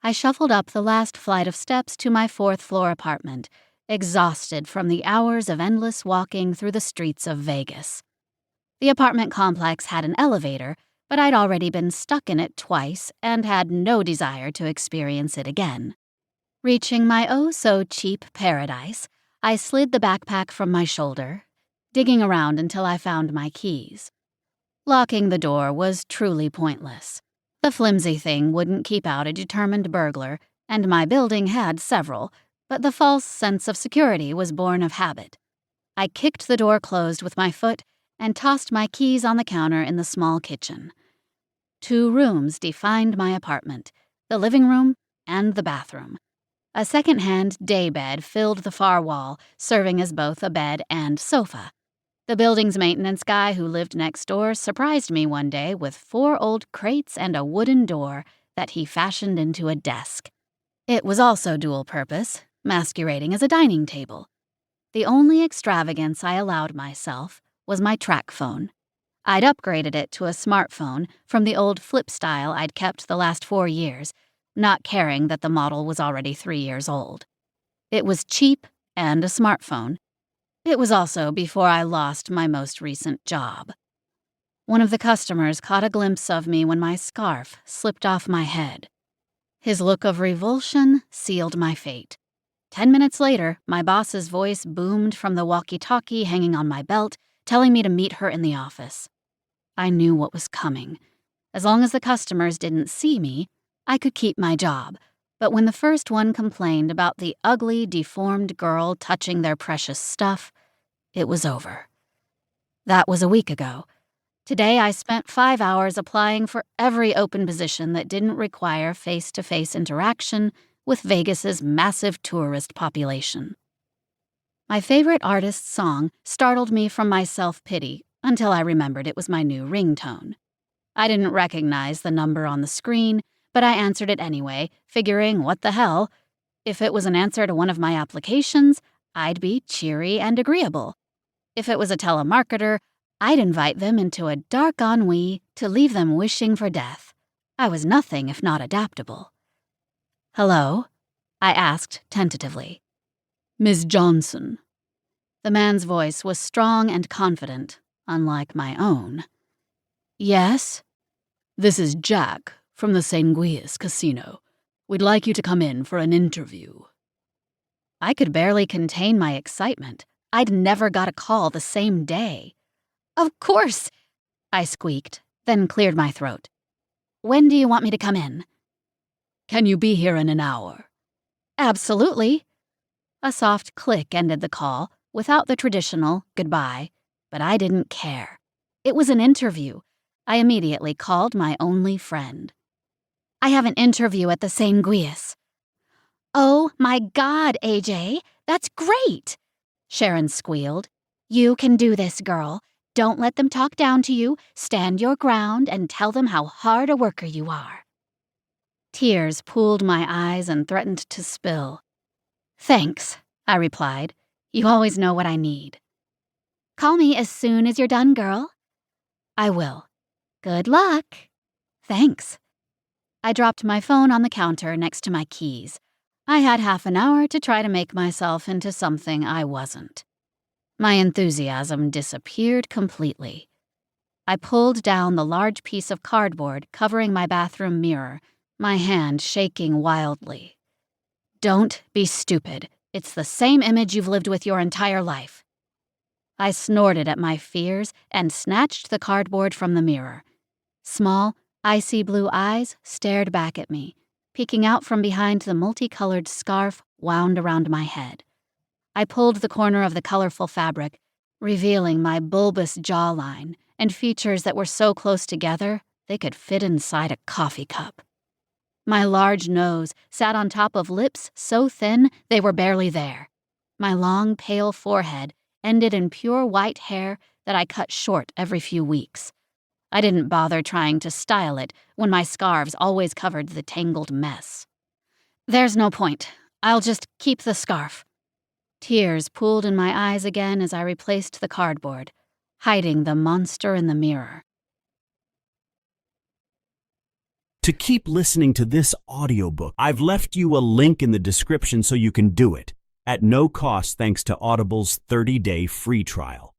I shuffled up the last flight of steps to my fourth-floor apartment, exhausted from the hours of endless walking through the streets of Vegas. The apartment complex had an elevator, but I'd already been stuck in it twice and had no desire to experience it again. Reaching my oh-so-cheap paradise, I slid the backpack from my shoulder, digging around until I found my keys. Locking the door was truly pointless. The flimsy thing wouldn't keep out a determined burglar, and my building had several, but the false sense of security was born of habit. I kicked the door closed with my foot and tossed my keys on the counter in the small kitchen. 2 rooms defined my apartment, the living room and the bathroom. A second-hand daybed filled the far wall, serving as both a bed and sofa. The building's maintenance guy who lived next door surprised me one day with 4 old crates and a wooden door that he fashioned into a desk. It was also dual-purpose, masquerading as a dining table. The only extravagance I allowed myself was my track phone. I'd upgraded it to a smartphone from the old flip style I'd kept the last 4 years, not caring that the model was already 3 years old. It was cheap and a smartphone. It was also before I lost my most recent job. One of the customers caught a glimpse of me when my scarf slipped off my head. His look of revulsion sealed my fate. 10 minutes later, my boss's voice boomed from the walkie-talkie hanging on my belt, telling me to meet her in the office. I knew what was coming. As long as the customers didn't see me, I could keep my job. But when the first one complained about the ugly, deformed girl touching their precious stuff, it was over. That was a week ago. Today I spent 5 hours applying for every open position that didn't require face-to-face interaction with Vegas's massive tourist population. My favorite artist's song startled me from my self-pity until I remembered it was my new ringtone. I didn't recognize the number on the screen, but I answered it anyway, figuring, what the hell? If it was an answer to one of my applications, I'd be cheery and agreeable. If it was a telemarketer, I'd invite them into a dark ennui to leave them wishing for death. I was nothing if not adaptable. "Hello?" I asked tentatively. "Miss Johnson." The man's voice was strong and confident, unlike my own. "Yes?" "This is Jack from the Sanguius Casino. We'd like you to come in for an interview." I could barely contain my excitement. I'd never got a call the same day. "Of course," I squeaked, then cleared my throat. "When do you want me to come in?" "Can you be here in an hour?" "Absolutely." A soft click ended the call, without the traditional goodbye, but I didn't care. It was an interview. I immediately called my only friend. "I have an interview at the Sanguius." "Oh my God, AJ, that's great!" Sharon squealed. "You can do this, girl. Don't let them talk down to you. Stand your ground and tell them how hard a worker you are." Tears pooled my eyes and threatened to spill. "Thanks," I replied. "You always know what I need." "Call me as soon as you're done, girl." "I will." "Good luck." "Thanks." I dropped my phone on the counter next to my keys. I had half an hour to try to make myself into something I wasn't. My enthusiasm disappeared completely. I pulled down the large piece of cardboard covering my bathroom mirror, my hand shaking wildly. "Don't be stupid. It's the same image you've lived with your entire life." I snorted at my fears and snatched the cardboard from the mirror. Small, icy blue eyes stared back at me, peeking out from behind the multicolored scarf wound around my head. I pulled the corner of the colorful fabric, revealing my bulbous jawline and features that were so close together they could fit inside a coffee cup. My large nose sat on top of lips so thin they were barely there. My long, pale forehead ended in pure white hair that I cut short every few weeks. I didn't bother trying to style it when my scarves always covered the tangled mess. "There's no point. I'll just keep the scarf." Tears pooled in my eyes again as I replaced the cardboard, hiding the monster in the mirror. to keep listening to this audiobook. I've left you a link in the description so you can do it, at no cost thanks to Audible's 30-day free trial.